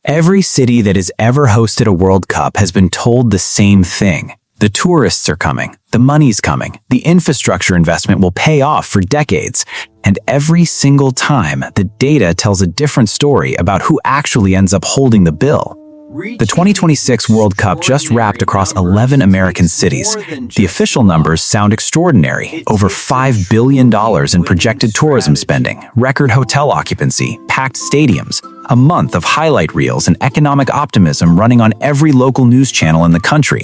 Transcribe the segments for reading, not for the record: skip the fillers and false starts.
Every city that has ever hosted a World Cup has been told the same thing. The tourists are coming, the money's coming, the infrastructure investment will pay off for decades. And every single time, the data tells a different story about who actually ends up holding the bill. The 2026 World Cup just wrapped across 11 American cities. The official numbers sound extraordinary. Over $5 billion in projected tourism spending, record hotel occupancy, packed stadiums, a month of highlight reels and economic optimism running on every local news channel in the country.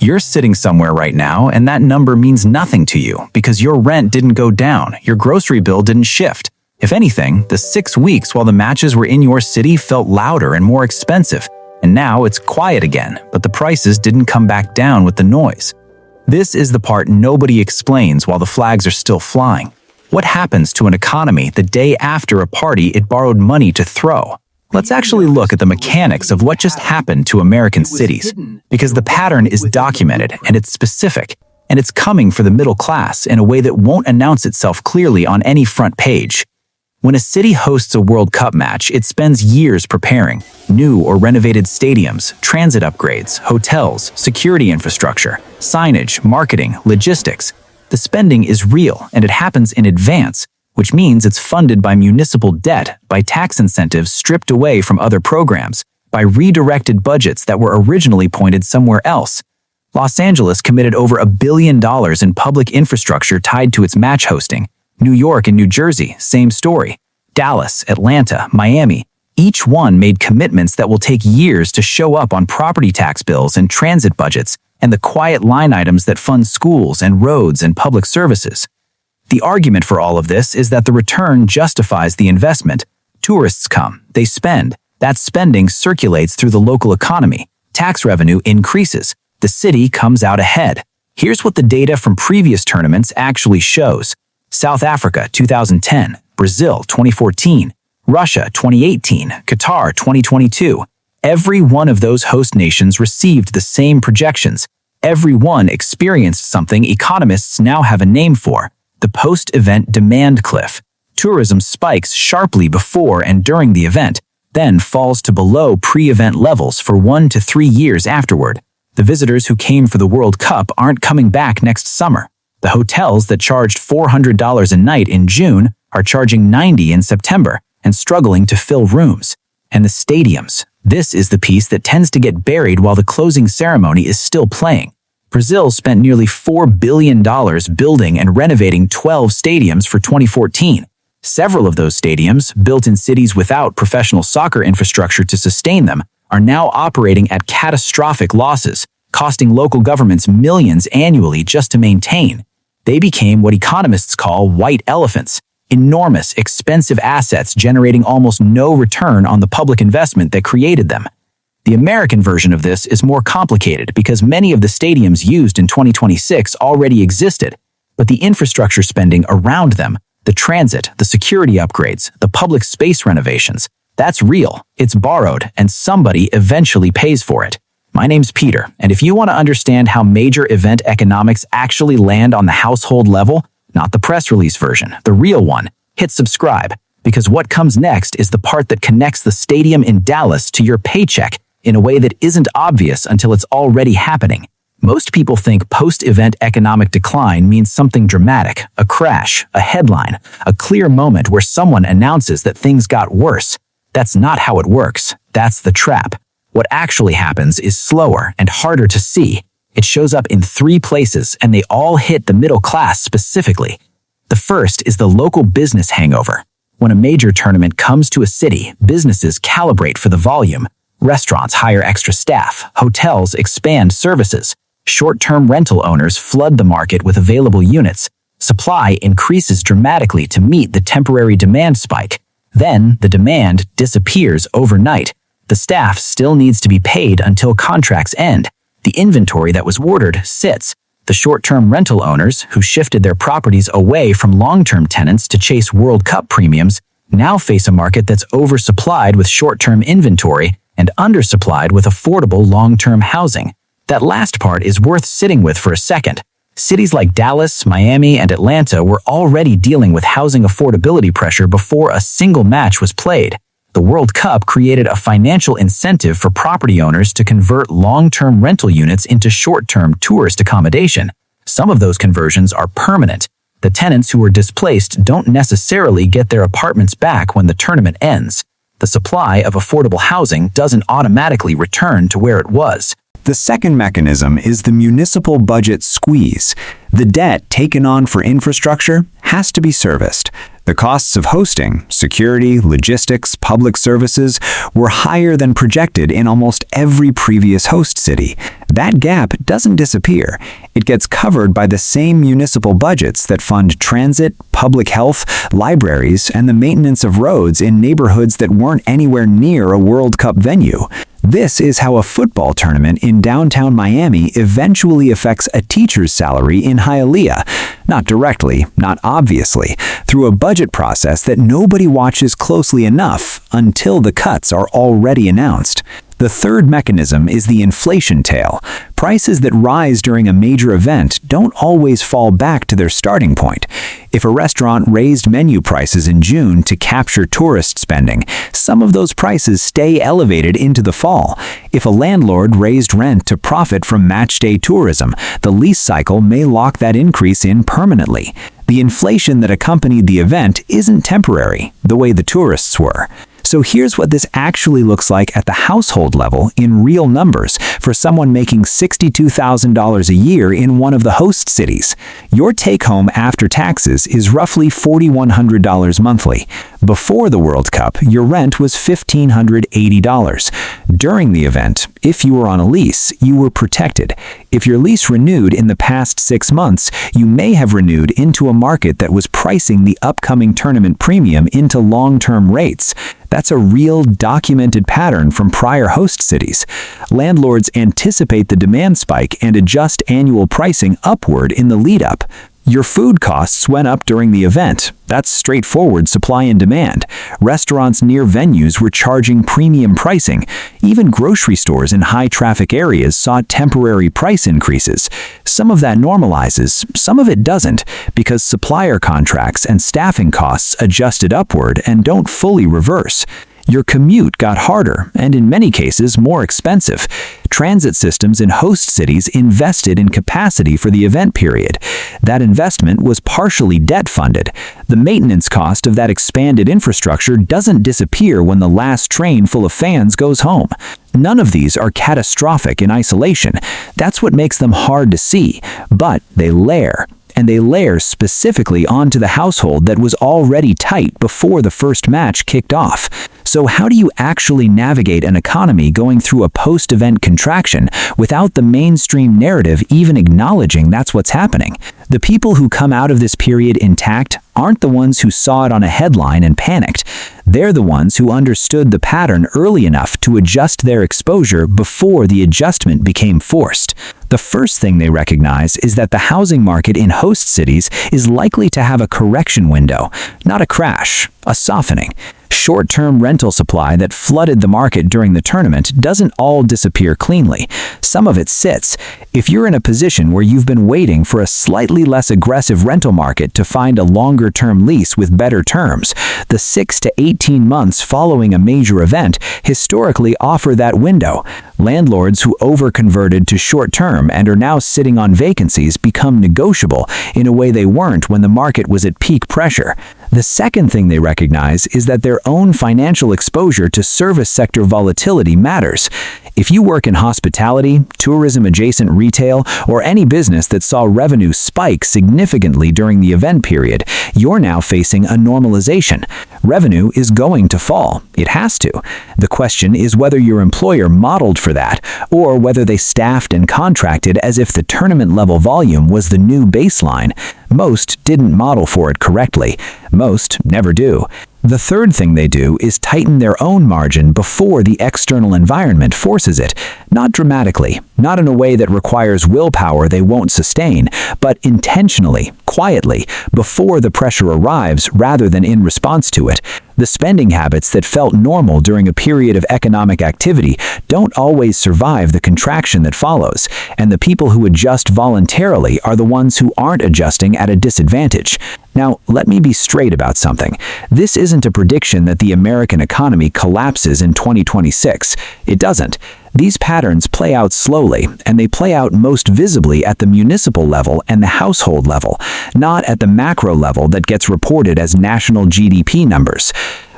You're sitting somewhere right now and that number means nothing to you because your rent didn't go down, your grocery bill didn't shift. If anything, the 6 weeks while the matches were in your city felt louder and more expensive. And now it's quiet again, but the prices didn't come back down with the noise. This is the part nobody explains while the flags are still flying. What happens to an economy the day after a party it borrowed money to throw? Let's actually look at the mechanics of what just happened to American cities, because the pattern is documented and it's specific, and it's coming for the middle class in a way that won't announce itself clearly on any front page. When a city hosts a World Cup match, it spends years preparing. New or renovated stadiums, transit upgrades, hotels, security infrastructure, signage, marketing, logistics. The spending is real and it happens in advance, which means it's funded by municipal debt, by tax incentives stripped away from other programs, by redirected budgets that were originally pointed somewhere else. Los Angeles committed over $1 billion in public infrastructure tied to its match hosting. New York and New Jersey, same story. Dallas, Atlanta, Miami, each one made commitments that will take years to show up on property tax bills and transit budgets and the quiet line items that fund schools and roads and public services. The argument for all of this is that the return justifies the investment. Tourists come, they spend. That spending circulates through the local economy. Tax revenue increases. The city comes out ahead. Here's what the data from previous tournaments actually shows. South Africa 2010, Brazil 2014, Russia 2018, Qatar 2022. Every one of those host nations received the same projections. Every one experienced something economists now have a name for, the post-event demand cliff. Tourism spikes sharply before and during the event, then falls to below pre-event levels for 1 to 3 years afterward. The visitors who came for the World Cup aren't coming back next summer. The hotels that charged $400 a night in June are charging $90 in September and struggling to fill rooms. And the stadiums. This is the piece that tends to get buried while the closing ceremony is still playing. Brazil spent nearly $4 billion building and renovating 12 stadiums for 2014. Several of those stadiums, built in cities without professional soccer infrastructure to sustain them, are now operating at catastrophic losses, costing local governments millions annually just to maintain. They became what economists call white elephants, enormous, expensive assets generating almost no return on the public investment that created them. The American version of this is more complicated because many of the stadiums used in 2026 already existed, but the infrastructure spending around them, the transit, the security upgrades, the public space renovations, that's real, it's borrowed, and somebody eventually pays for it. My name's Peter, and if you want to understand how major event economics actually land on the household level, not the press release version, the real one, hit subscribe, because what comes next is the part that connects the stadium in Dallas to your paycheck in a way that isn't obvious until it's already happening. Most people think post-event economic decline means something dramatic, a crash, a headline, a clear moment where someone announces that things got worse. That's not how it works. That's the trap. What actually happens is slower and harder to see. It shows up in 3 places, and they all hit the middle class specifically. The first is the local business hangover. When a major tournament comes to a city, businesses calibrate for the volume. Restaurants hire extra staff, hotels expand services, short-term rental owners flood the market with available units. Supply increases dramatically to meet the temporary demand spike. Then, the demand disappears overnight. The staff still needs to be paid until contracts end. The inventory that was ordered sits. The short-term rental owners, who shifted their properties away from long-term tenants to chase World Cup premiums, now face a market that's oversupplied with short-term inventory and undersupplied with affordable long-term housing. That last part is worth sitting with for a second. Cities like Dallas, Miami, and Atlanta were already dealing with housing affordability pressure before a single match was played. the World Cup created a financial incentive for property owners to convert long-term rental units into short-term tourist accommodation. Some of those conversions are permanent. The tenants who were displaced don't necessarily get their apartments back when the tournament ends. The supply of affordable housing doesn't automatically return to where it was. The second mechanism is the municipal budget squeeze. The debt taken on for infrastructure has to be serviced. The costs of hosting, security, logistics, public services were higher than projected in almost every previous host city. That gap doesn't disappear. It gets covered by the same municipal budgets that fund transit, public health, libraries, and the maintenance of roads in neighborhoods that weren't anywhere near a World Cup venue. This is how a football tournament in downtown Miami eventually affects a teacher's salary in Hialeah. Not directly, not obviously, through a budget process that nobody watches closely enough until the cuts are already announced. The third mechanism is the inflation tail. Prices that rise during a major event don't always fall back to their starting point. If a restaurant raised menu prices in June to capture tourist spending, some of those prices stay elevated into the fall. If a landlord raised rent to profit from match-day tourism, the lease cycle may lock that increase in permanently. The inflation that accompanied the event isn't temporary, the way the tourists were. So here's what this actually looks like at the household level in real numbers for someone making $62,000 a year in one of the host cities. Your take-home after taxes is roughly $4,100 monthly. Before the World Cup, your rent was $1,580. During the event, if you were on a lease, you were protected. If your lease renewed in the past 6 months, you may have renewed into a market that was pricing the upcoming tournament premium into long-term rates. That's a real documented pattern from prior host cities. Landlords anticipate the demand spike and adjust annual pricing upward in the lead-up. Your food costs went up during the event. That's straightforward supply and demand. Restaurants near venues were charging premium pricing. Even grocery stores in high-traffic areas saw temporary price increases. Some of that normalizes, some of it doesn't, because supplier contracts and staffing costs adjusted upward and don't fully reverse. Your commute got harder and in many cases more expensive. Transit systems in host cities invested in capacity for the event period. That investment was partially debt-funded. The maintenance cost of that expanded infrastructure doesn't disappear when the last train full of fans goes home. None of these are catastrophic in isolation. That's what makes them hard to see, but they layer. And they layer specifically onto the household that was already tight before the first match kicked off. So how do you actually navigate an economy going through a post-event contraction without the mainstream narrative even acknowledging that's what's happening? The people who come out of this period intact aren't the ones who saw it on a headline and panicked. They're the ones who understood the pattern early enough to adjust their exposure before the adjustment became forced. The first thing they recognize is that the housing market in host cities is likely to have a correction window, not a crash, a softening. Short-term rental supply that flooded the market during the tournament doesn't all disappear cleanly. Some of it sits. If you're in a position where you've been waiting for a slightly less aggressive rental market to find a longer-term lease with better terms, the 6 to 18 months following a major event historically offer that window. Landlords who over-converted to short-term and are now sitting on vacancies become negotiable in a way they weren't when the market was at peak pressure. The second thing they recognize is that their own financial exposure to service sector volatility matters. If you work in hospitality, tourism-adjacent retail, or any business that saw revenue spike significantly during the event period, you're now facing a normalization. Revenue is going to fall. It has to. The question is whether your employer modeled for that, or whether they staffed and contracted as if the tournament-level volume was the new baseline. Most didn't model for it correctly. Most never do. The third thing they do is tighten their own margin before the external environment forces it. Not dramatically, not in a way that requires willpower they won't sustain, but intentionally, quietly, before the pressure arrives rather than in response to it. The spending habits that felt normal during a period of economic activity don't always survive the contraction that follows, and the people who adjust voluntarily are the ones who aren't adjusting at a disadvantage. Now, let me be straight about something. This isn't a prediction that the American economy collapses in 2026. It doesn't. These patterns play out slowly, and they play out most visibly at the municipal level and the household level, not at the macro level that gets reported as national GDP numbers.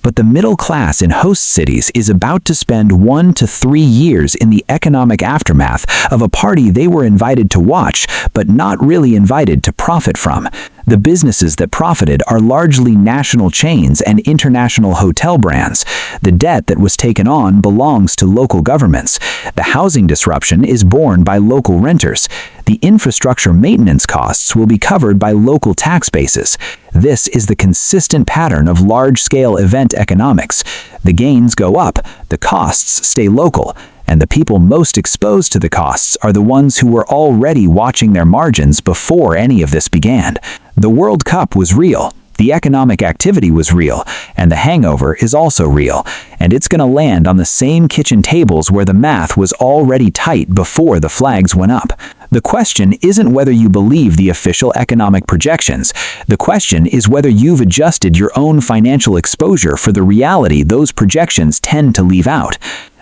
But the middle class in host cities is about to spend 1 to 3 years in the economic aftermath of a party they were invited to watch, but not really invited to profit from. The businesses that profited are largely national chains and international hotel brands. The debt that was taken on belongs to local governments. The housing disruption is borne by local renters. The infrastructure maintenance costs will be covered by local tax bases. This is the consistent pattern of large-scale event economics. The gains go up, the costs stay local, and the people most exposed to the costs are the ones who were already watching their margins before any of this began. The World Cup was real, the economic activity was real, and the hangover is also real, and it's going to land on the same kitchen tables where the math was already tight before the flags went up. The question isn't whether you believe the official economic projections. The question is whether you've adjusted your own financial exposure for the reality those projections tend to leave out.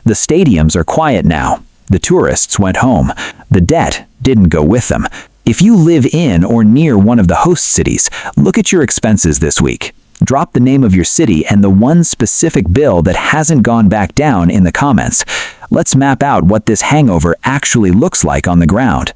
The stadiums are quiet now. The tourists went home. The debt didn't go with them. If you live in or near one of the host cities, look at your expenses this week. Drop the name of your city and the one specific bill that hasn't gone back down in the comments. Let's map out what this hangover actually looks like on the ground.